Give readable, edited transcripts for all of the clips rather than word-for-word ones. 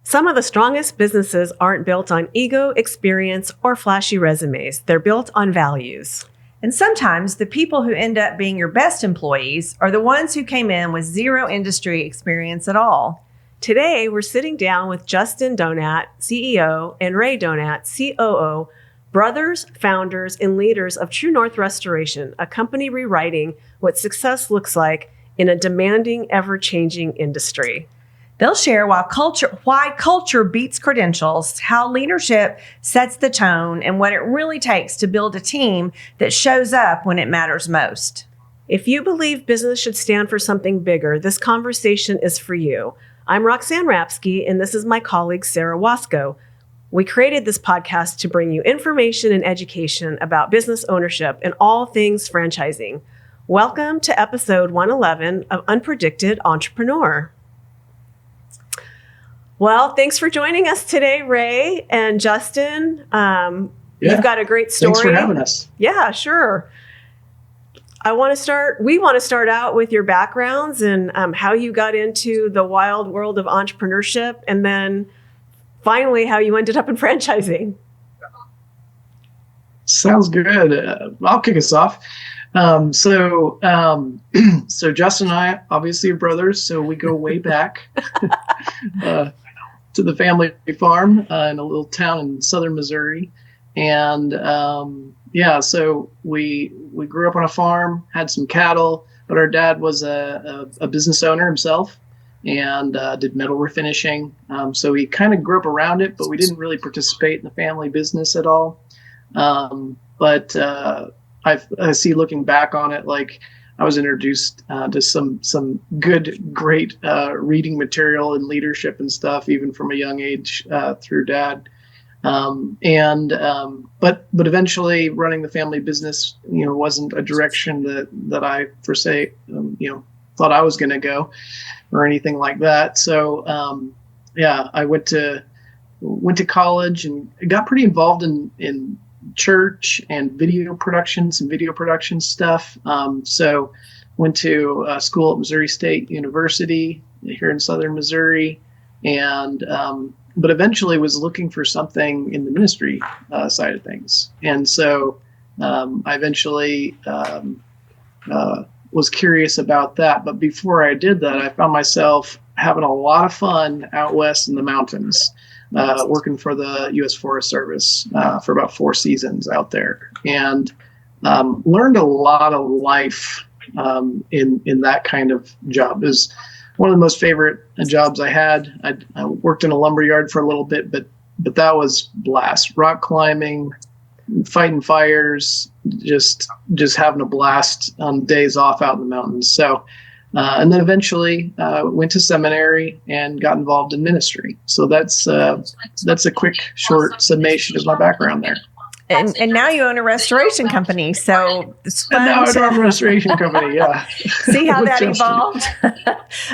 Some of the strongest businesses aren't built on ego, experience, or flashy resumes. They're built on values. And sometimes the people who end up being your best employees are the ones who came in with zero industry experience at all. Today, we're sitting down with Justin Donat, CEO, and Ray Donat, COO, brothers, founders, and leaders of True North Restoration, a company rewriting what success looks like in a demanding, ever-changing industry. They'll share why culture beats credentials, how leadership sets the tone, and what it really takes to build a team that shows up when it matters most. If you believe business should stand for something bigger, this conversation is for you. I'm Roxanne Rapsky, and this is my colleague, Sarah Wasco. We created this podcast to bring you information and education about business ownership and all things franchising. Welcome to episode 111 of Unpredicted Entrepreneur. Well, thanks for joining us today, Ray and Justin. You've got a great story. Thanks for having us. Yeah, sure. We want to start out with your backgrounds and how you got into the wild world of entrepreneurship, and then finally how you ended up in franchising. Sounds good. I'll kick us off. So Justin and I obviously are brothers, so we go way back to the family farm in a little town in southern Missouri. And so we grew up on a farm, had some cattle, but our dad was a business owner himself and did metal refinishing. So we kind of grew up around it, but we didn't really participate in the family business at all. But I see, looking back on it, like I was introduced to some great reading material and leadership and stuff, even from a young age through dad. But eventually running the family business, wasn't a direction that I per se, thought I was going to go or anything like that. So, I went to college and got pretty involved in church and video production stuff. So went to school at Missouri State University here in southern Missouri, and but eventually was looking for something in the ministry side of things. And so I eventually was curious about that. But before I did that, I found myself having a lot of fun out west in the mountains, working for the U.S. Forest Service for about 4 seasons out there, and learned a lot of life in that kind of job. It was one of the most favorite jobs I had. I worked in a lumber yard for a little bit, but that was blast. Rock climbing, fighting fires, just having a blast on days off out in the mountains. So, and then eventually went to seminary and got involved in ministry. So that's a quick, short summation of my background there. And now you own a restoration company, so it's fun. And now I own a restoration company, yeah. See how that evolved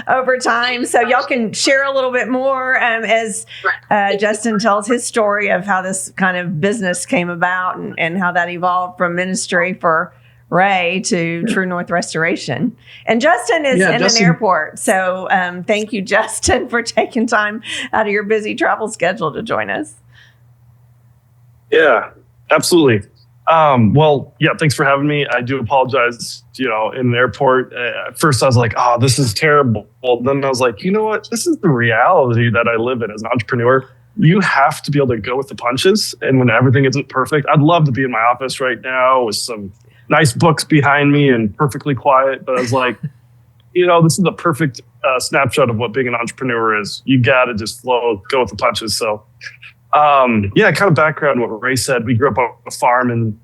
over time. So y'all can share a little bit more as Justin tells his story of how this kind of business came about and how that evolved from ministry for Ray to True North Restoration. And Justin is in an airport. So thank you, Justin, for taking time out of your busy travel schedule to join us. Yeah. Absolutely. Thanks for having me. I do apologize, in the airport. At first I was like, oh, this is terrible. Then I was like, you know what? This is the reality that I live in as an entrepreneur. You have to be able to go with the punches. And when everything isn't perfect, I'd love to be in my office right now with some nice books behind me and perfectly quiet. But I was like, this is the perfect snapshot of what being an entrepreneur is. You got to just go with the punches. So kind of background what Ray said. We grew up on a farm in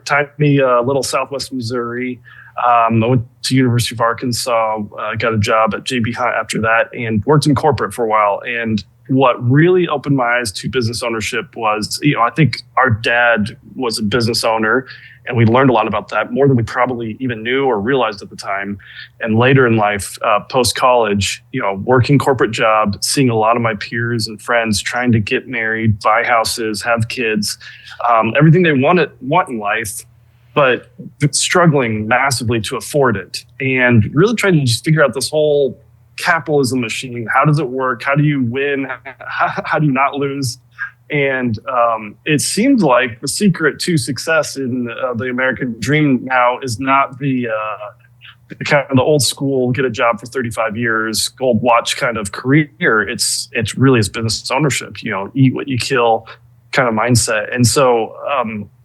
tiny little southwest Missouri. I went to University of Arkansas, got a job at JB Hunt after that, and worked in corporate for a while. And what really opened my eyes to business ownership was, I think our dad was a business owner, and we learned a lot about that, more than we probably even knew or realized at the time. And later in life, post-college, working corporate job, seeing a lot of my peers and friends trying to get married, buy houses, have kids, everything they want in life, but struggling massively to afford it. And really trying to just figure out this whole capitalism machine. How does it work? How do you win? How do you not lose? And it seems like the secret to success in the American dream now is not the kind of the old school, get a job for 35 years, gold watch kind of career. It's really is business ownership, eat what you kill kind of mindset. And so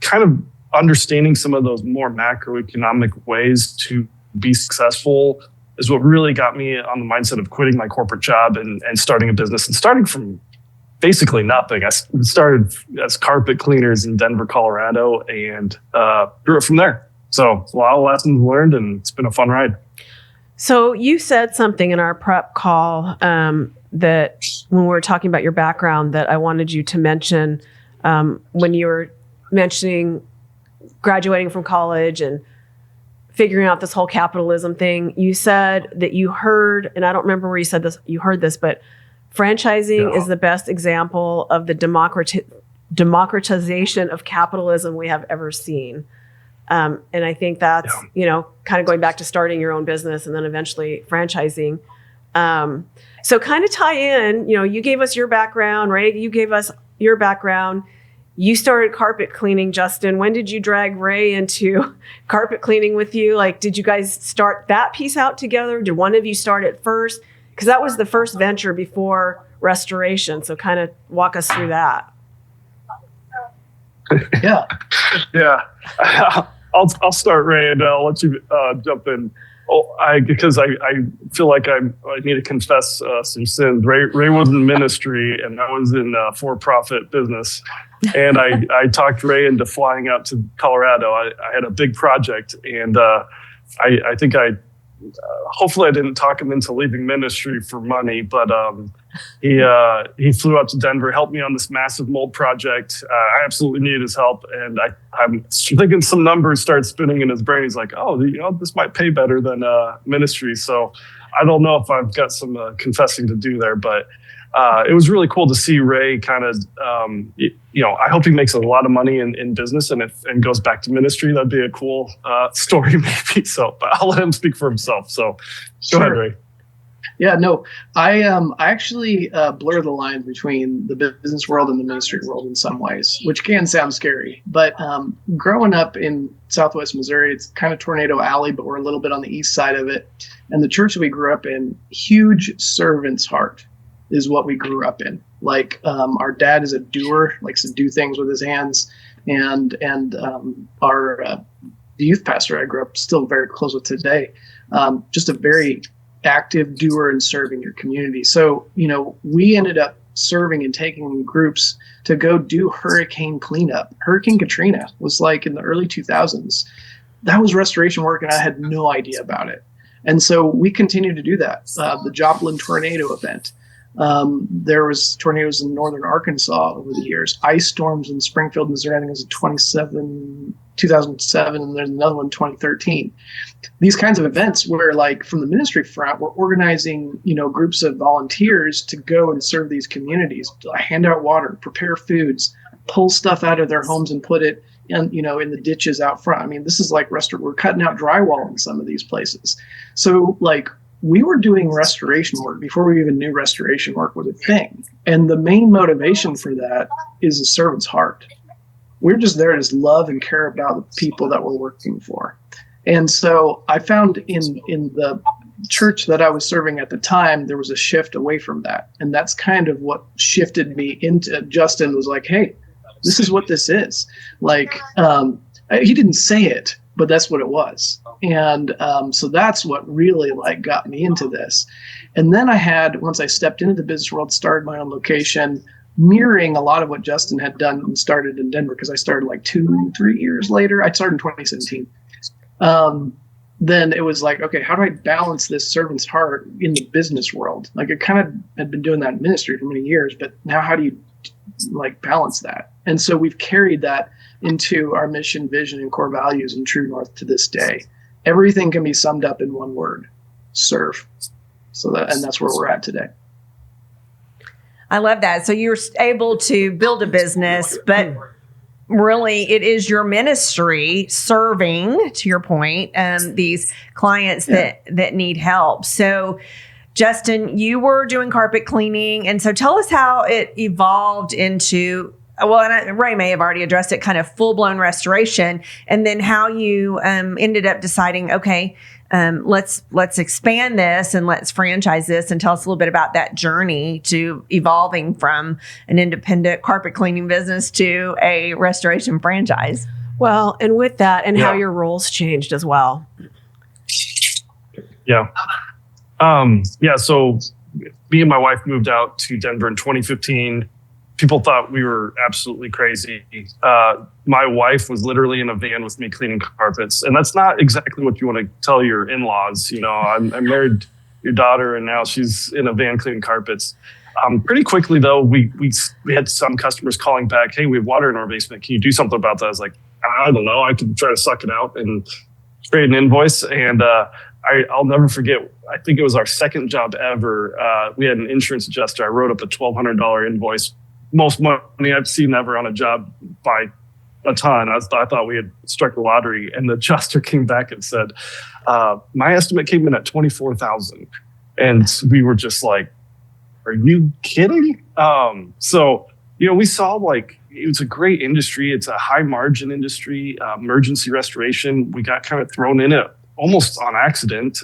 kind of understanding some of those more macroeconomic ways to be successful is what really got me on the mindset of quitting my corporate job and starting a business, and starting from basically nothing. I started as carpet cleaners in Denver, Colorado, and grew it from there. So a lot of lessons learned, and it's been a fun ride. So you said something in our prep call that when we were talking about your background that I wanted you to mention when you were mentioning graduating from college and figuring out this whole capitalism thing. You said that you heard, and I don't remember where you said this, you heard this, but franchising is the best example of the democratization of capitalism we have ever seen. And I think that's, kind of going back to starting your own business and then eventually franchising. So kind of tie in, you gave us your background, right? You gave us your background. You started carpet cleaning, Justin. When did you drag Ray into carpet cleaning with you? Like, did you guys start that piece out together? Did one of you start it first? Because that was the first venture before restoration. So kind of walk us through that. Yeah. Yeah. I'll start, Ray, and I'll let you jump in. Because I feel like I need to confess some sins. Ray was in ministry, and I was in for-profit business. And I talked Ray into flying out to Colorado. I had a big project, and I think hopefully I didn't talk him into leaving ministry for money, but he flew out to Denver, helped me on this massive mold project. I absolutely needed his help, and I'm thinking some numbers start spinning in his brain. He's like, "Oh, this might pay better than ministry." So I don't know if I've got some confessing to do there, but it was really cool to see Ray kind of, I hope he makes a lot of money in business and goes back to ministry. That'd be a cool story maybe. So, but I'll let him speak for himself. So go ahead, Ray. Yeah, no, I actually blur the line between the business world and the ministry world in some ways, which can sound scary. But growing up in Southwest Missouri, it's kind of Tornado Alley, but we're a little bit on the east side of it. And the church that we grew up in, huge servant's heart is what we grew up in. Like our dad is a doer, likes to do things with his hands, and our the youth pastor I grew up still very close with today, just a very active doer and serving your community. So we ended up serving and taking groups to go do hurricane cleanup. Hurricane Katrina was like in the early 2000s. That was restoration work, and I had no idea about it. And so we continued to do that. The Joplin tornado event. There was tornadoes in northern Arkansas over the years. Ice storms in Springfield, Missouri. I think it was 2007, and there's another one in 2013. These kinds of events where, like, from the ministry front, we're organizing, groups of volunteers to go and serve these communities, hand out water, prepare foods, pull stuff out of their homes and put it in the ditches out front. I mean, this is like we're cutting out drywall in some of these places. So, like, we were doing restoration work before we even knew restoration work was a thing. And the main motivation for that is a servant's heart. We're just there to love and care about the people that we're working for. And so I found in the church that I was serving at the time, there was a shift away from that. And that's kind of what shifted me into Justin was like, hey, this is what this is. Like, he didn't say it, but that's what it was. And so that's what really got me into this. And then once I stepped into the business world, started my own location, mirroring a lot of what Justin had done and started in Denver, because I started 2-3 years later. I started in 2017. Then it was like, okay, how do I balance this servant's heart in the business world? Like, I kind of had been doing that in ministry for many years, but now how do you balance that? And so we've carried that into our mission, vision, and core values in True North to this day. Everything can be summed up in one word: serve. And that's where we're at today. I love that. So you're able to build a business, but really it is your ministry serving, to your point, these clients that need help. So Justin, you were doing carpet cleaning. And so tell us how it evolved into, well, and Ray may have already addressed it, kind of full-blown restoration, and then how you ended up deciding, okay, let's expand this and let's franchise this, and tell us a little bit about that journey to evolving from an independent carpet cleaning business to a restoration franchise. Well, and with that, and how your roles changed as well. Yeah. So me and my wife moved out to Denver in 2015. People thought we were absolutely crazy. My wife was literally in a van with me cleaning carpets. And that's not exactly what you want to tell your in-laws. You know, I married your daughter and now she's in a van cleaning carpets. Pretty quickly though, we had some customers calling back, hey, we have water in our basement. Can you do something about that? I was like, I don't know. I could try to suck it out and create an invoice. And I'll never forget, I think it was our second job ever. We had an insurance adjuster. I wrote up a $1,200 invoice. Most money I've seen ever on a job by a ton. I thought we had struck the lottery, and the adjuster came back and said, my estimate came in at $24,000. And we were just like, are you kidding? So, you know, we saw like, it was a great industry. It's a high margin industry, emergency restoration. We got kind of thrown in it almost on accident.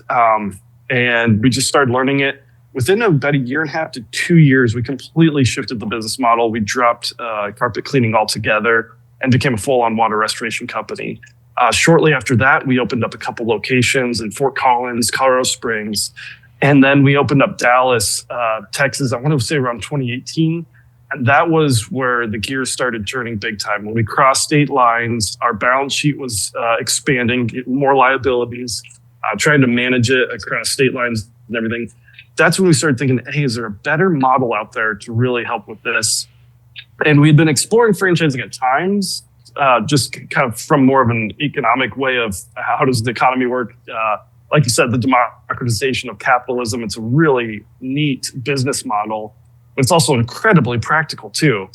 And we just started learning it. Within about a year and a half to 2 years, we completely shifted the business model. We dropped carpet cleaning altogether and became a full-on water restoration company. Shortly after that, we opened up a couple locations in Fort Collins, Colorado Springs, and then we opened up Dallas, Texas, I want to say around 2018. And that was where the gears started turning big time. When we crossed state lines, our balance sheet was expanding, more liabilities, trying to manage it across state lines and everything. That's when we started thinking, hey, is there a better model out there to really help with this? And we'd been exploring franchising at times, just kind of from more of an economic way of how does the economy work? Like you said, the democratization of capitalism, it's a really neat business model, but it's also incredibly practical too.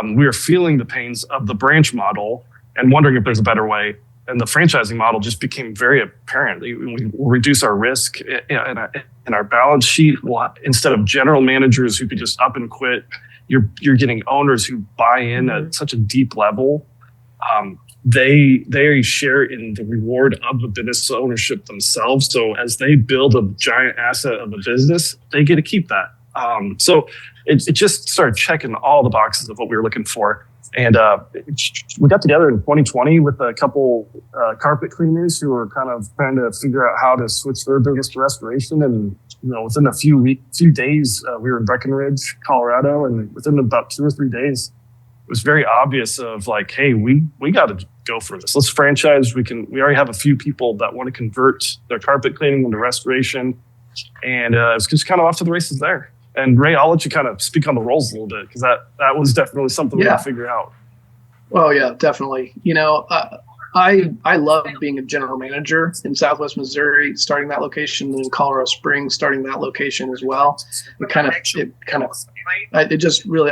We were feeling the pains of the branch model and wondering if there's a better way. And the franchising model just became very apparent. We reduce our risk in our balance sheet. Instead of general managers who could just up and quit, you're getting owners who buy in at such a deep level. They share in the reward of the business ownership themselves. So as they build a giant asset of a business, they get to keep that. So it just started checking all the boxes of what we were looking for. And we got together in 2020 with a couple carpet cleaners who were kind of trying to figure out how to switch their business to restoration. And within a few days, we were in Breckenridge, Colorado, and within about 2 or 3 days, it was very obvious of like, hey, we got to go for this. Let's franchise. We already have a few people that want to convert their carpet cleaning into restoration, and it's just kind of off to the races there. And Ray, I'll let you kind of speak on the roles a little bit, because that was definitely something we had to figure out. Well, yeah, definitely. I love being a general manager in Southwest Missouri, starting that location, and in Colorado Springs, starting that location as well. I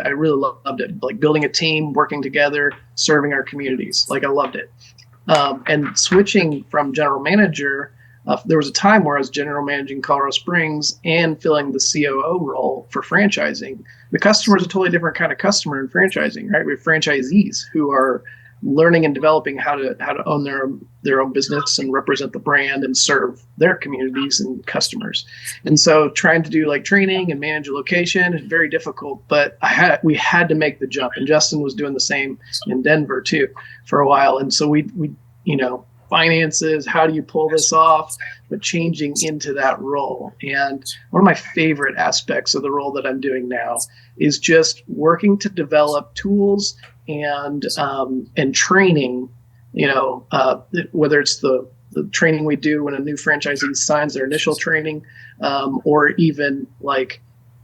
really loved it. Like building a team, working together, serving our communities. Like I loved it. And switching from general manager, there was a time where I was general managing Colorado Springs and filling the COO role for franchising. The customer is a totally different kind of customer in franchising, right? We have franchisees who are learning and developing how to own their own business and represent the brand and serve their communities and customers. And so trying to do like training and manage a location is very difficult, but we had to make the jump. And Justin was doing the same in Denver too for a while. And so we finances, how do you pull this off, but changing into that role. And one of my favorite aspects of the role that I'm doing now is just working to develop tools and training, whether it's the training we do when a new franchisee signs their initial training, or even like,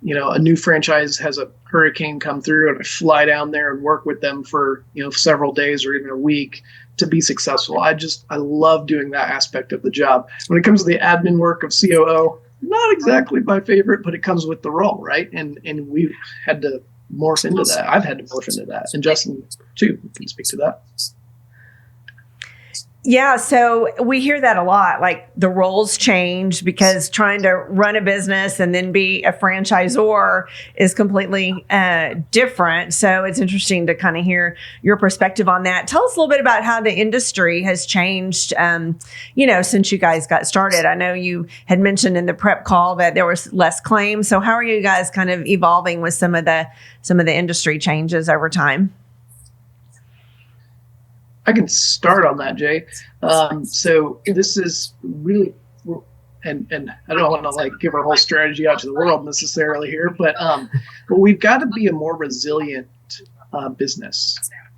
a new franchise has a hurricane come through and I fly down there and work with them for, several days or even a week to be successful. I love doing that aspect of the job. When it comes to the admin work of COO, not exactly my favorite, but it comes with the role, right? And we've had to morph into that. I've had to morph into that. And Justin, too, can speak to that. Yeah, so we hear that a lot. Like the roles change because trying to run a business and then be a franchisor is completely different. So it's interesting to kind of hear your perspective on that. Tell us a little bit about how the industry has changed, since you guys got started. I know you had mentioned in the prep call that there was less claims. So how are you guys kind of evolving with some of the industry changes over time? I can start on that, Jay. So this is really, and I don't want to like give our whole strategy out to the world necessarily here, but we've got to be a more resilient business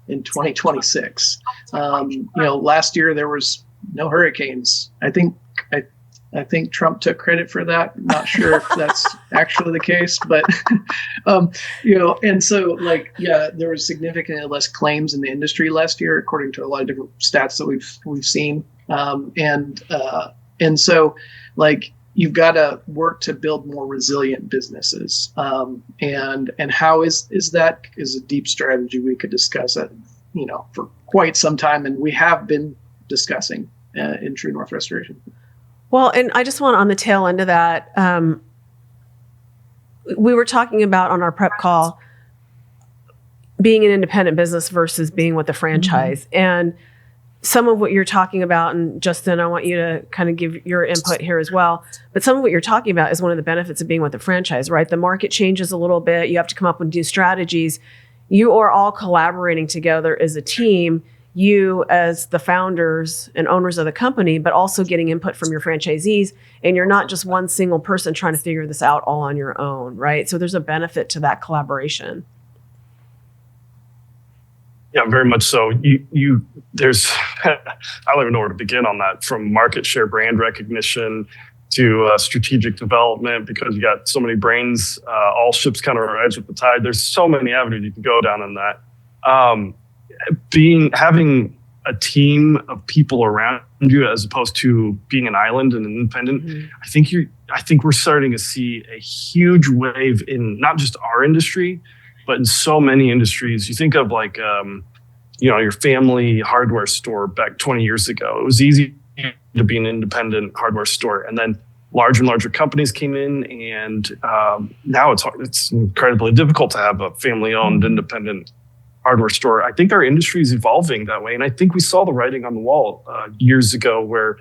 in 2026. Last year there was no hurricanes. I think Trump took credit for that. I'm not sure if that's actually the case, but, and so there was significantly less claims in the industry last year, according to a lot of different stats that we've seen. And so you've got to work to build more resilient businesses. And how is that is a deep strategy we could discuss for quite some time. And we have been discussing in True North Restoration. Well, and I just want on the tail end of that, we were talking about on our prep call being an independent business versus being with a franchise. Mm-hmm. And some of what you're talking about, and Justin, I want you to kind of give your input here as well, but some of what you're talking about is one of the benefits of being with a franchise, right? The market changes a little bit. You have to come up with new strategies. You are all collaborating together as a team. You as the founders and owners of the company, but also getting input from your franchisees. And you're not just one single person trying to figure this out all on your own, right? So there's a benefit to that collaboration. Yeah, very much so. There's, I don't even know where to begin on that, from market share, brand recognition to strategic development, because you got so many brains, all ships kind of rise with the tide. There's so many avenues you can go down in that. Having a team of people around you as opposed to being an island and an independent, mm-hmm. I think we're starting to see a huge wave in not just our industry, but in so many industries. You think of your family hardware store back 20 years ago. It was easy to be an independent hardware store, and then larger and larger companies came in, and now it's incredibly difficult to have a family-owned independent hardware store. I think our industry is evolving that way. And I think we saw the writing on the wall years ago, where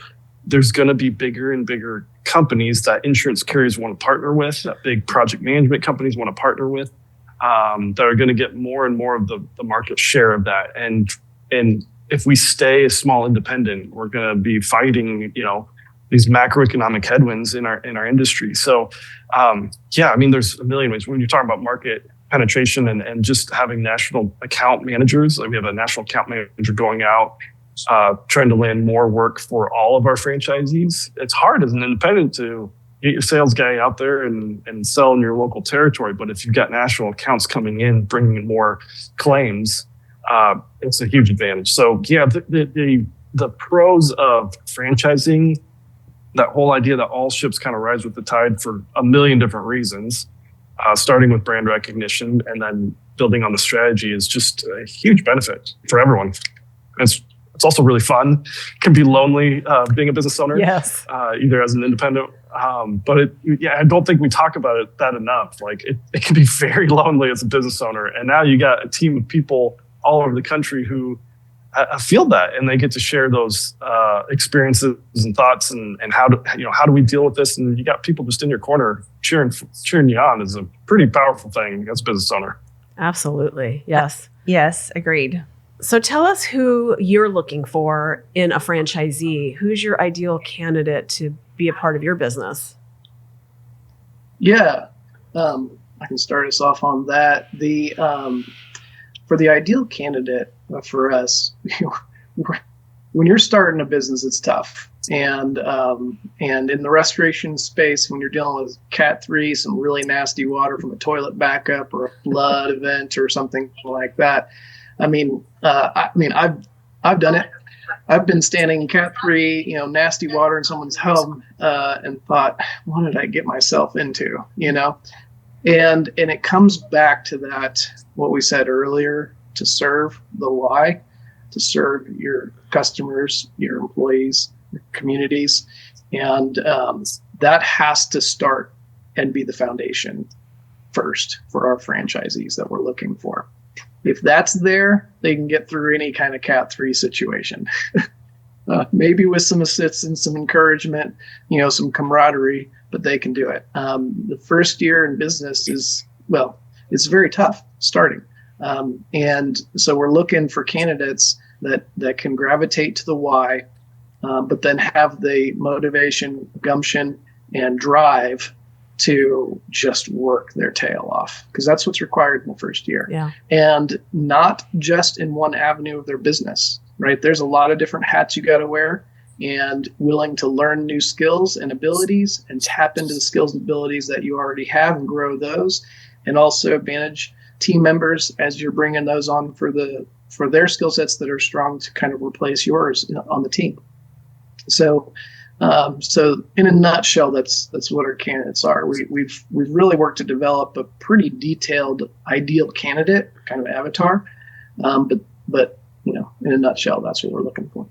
there's going to be bigger and bigger companies that insurance carriers want to partner with, that big project management companies want to partner with, that are going to get more and more of the market share of that. And if we stay a small independent, we're going to be fighting, these macroeconomic headwinds in our industry. So, there's a million ways. When you're talking about market penetration and just having national account managers, we have a national account manager going out, trying to land more work for all of our franchisees. It's hard as an independent to get your sales guy out there and sell in your local territory. But if you've got national accounts coming in, bringing in more claims, it's a huge advantage. So yeah, the pros of franchising, that whole idea that all ships kind of rise with the tide for a million different reasons, starting with brand recognition and then building on the strategy, is just a huge benefit for everyone. It's also really fun. It can be lonely being a business owner, yes, either as an independent. But I don't think we talk about that enough. It can be very lonely as a business owner. And now you got a team of people all over the country who feel that, and they get to share those experiences and thoughts and how do we deal with this? And you got people just in your corner cheering you on is a pretty powerful thing as a business owner. Absolutely. Yes. Yes. Agreed. So tell us who you're looking for in a franchisee. Who's your ideal candidate to be a part of your business? Yeah. I can start us off on that. For the ideal candidate for us, when you're starting a business, it's tough. And in the restoration space, when you're dealing with Cat 3, some really nasty water from a toilet backup or a flood event or something like that, I've done it. I've been standing in Cat 3, nasty water in someone's home, and thought, what did I get myself into? And it comes back to that, what we said earlier, to serve the why. to serve your customers, your employees, your communities. And that has to start and be the foundation first for our franchisees that we're looking for. If that's there, they can get through any kind of Cat 3 situation. Maybe with some assistance, some encouragement, some camaraderie, but they can do it. The first year in business it's very tough starting. And so we're looking for candidates that can gravitate to the why, but then have the motivation, gumption, and drive to just work their tail off, because that's what's required in the first year. Yeah. And not just in one avenue of their business, right? There's a lot of different hats you got to wear, and willing to learn new skills and abilities and tap into the skills and abilities that you already have and grow those, and also manage team members as you're bringing those on for their skill sets that are strong to kind of replace yours on the team. So in a nutshell, that's what our candidates are. We've really worked to develop a pretty detailed ideal candidate kind of avatar. But in a nutshell, that's what we're looking for.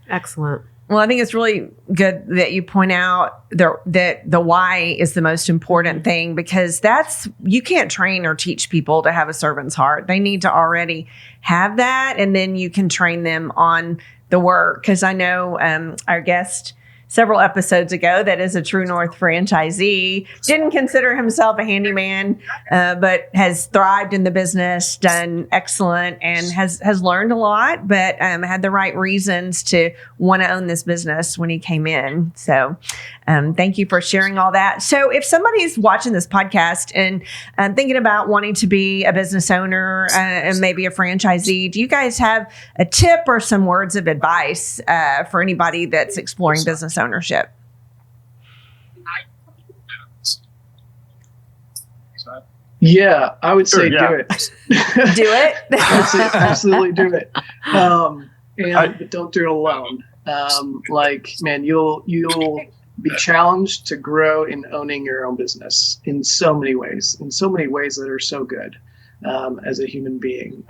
Excellent. Well, I think it's really good that you point out that the why is the most important thing, because you can't train or teach people to have a servant's heart. They need to already have that, and then you can train them on the work. Because I know our guest several episodes ago that is a True North franchisee, didn't consider himself a handyman, but has thrived in the business, done excellent, and has learned a lot, but had the right reasons to want to own this business when he came in. So thank you for sharing all that. So if somebody's watching this podcast and thinking about wanting to be a business owner and maybe a franchisee, do you guys have a tip or some words of advice for anybody that's exploring business ownership? Yeah, I would say do it. Do it? I would say absolutely do it. But don't do it alone. You'll be challenged to grow in owning your own business in so many ways that are so good as a human being.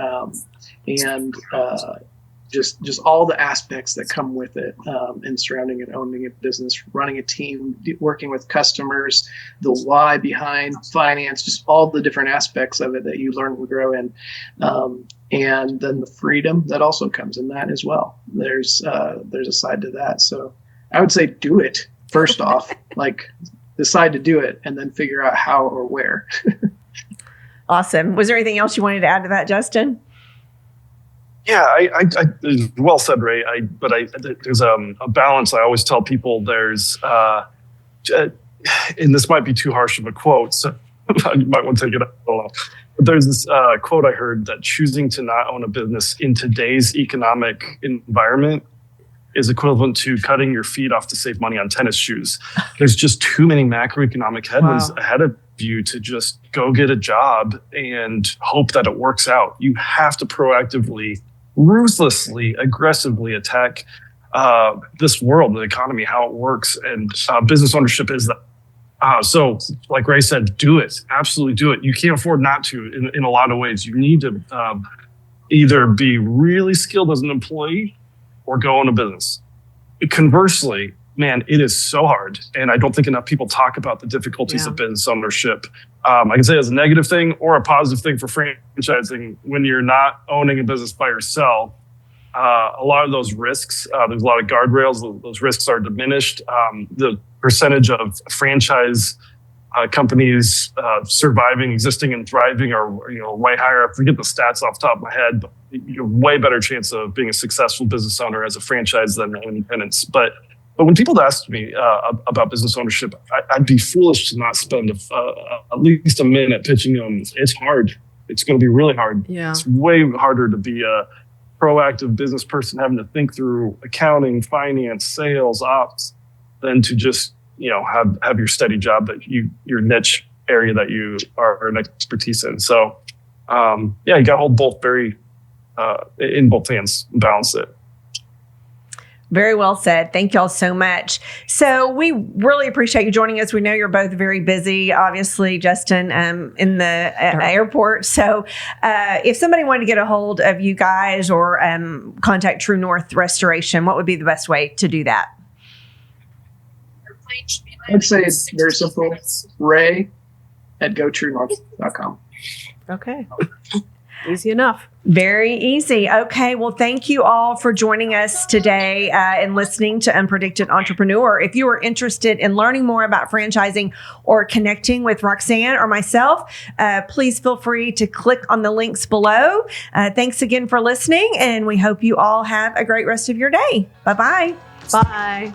Just all the aspects that come with it, and surrounding and owning a business, running a team, working with customers, the why behind finance, just all the different aspects of it that you learn and grow in. And then the freedom that also comes in that as well. There's a side to that. So I would say do it first off, decide to do it, and then figure out how or where. Awesome. Was there anything else you wanted to add to that, Justin? Yeah, I well said, Ray. But there's a balance. I always tell people there's, and this might be too harsh of a quote, so you might want to take it out. But there's this quote I heard that choosing to not own a business in today's economic environment is equivalent to cutting your feet off to save money on tennis shoes. There's just too many macroeconomic headwinds ahead of you to just go get a job and hope that it works out. You have to proactively, ruthlessly, aggressively attack this world, the economy, how it works, and business ownership is that. So, like Ray said, do it. Absolutely do it. You can't afford not to in a lot of ways. You need to either be really skilled as an employee or go in a business. Conversely, man, it is so hard. And I don't think enough people talk about the difficulties of business ownership. I can say as a negative thing or a positive thing for franchising. When you're not owning a business by yourself, a lot of those risks, there's a lot of guardrails. Those risks are diminished. The percentage of franchise companies surviving, existing, and thriving are way higher. I forget the stats off the top of my head, but you have way better chance of being a successful business owner as a franchise than independence. But when people ask me about business ownership, I'd be foolish to not spend at least a minute pitching them. It's hard. It's going to be really hard. Yeah. It's way harder to be a proactive business person having to think through accounting, finance, sales, ops, than to just have your steady job that your niche area that you are an expertise in. So you got to hold both very in both hands and balance it. Very well said. Thank y'all so much. So we really appreciate you joining us. We know you're both very busy, obviously, Justin, in the airport. So if somebody wanted to get a hold of you guys or contact True North Restoration, what would be the best way to do that? I'd say it's very simple. Ray at gotruenorth.com. Okay. Easy enough. Very easy. Okay. Well, thank you all for joining us today and listening to Unpredicted Entrepreneur. If you are interested in learning more about franchising or connecting with Roxanne or myself, please feel free to click on the links below. Thanks again for listening, and we hope you all have a great rest of your day. Bye-bye. Bye.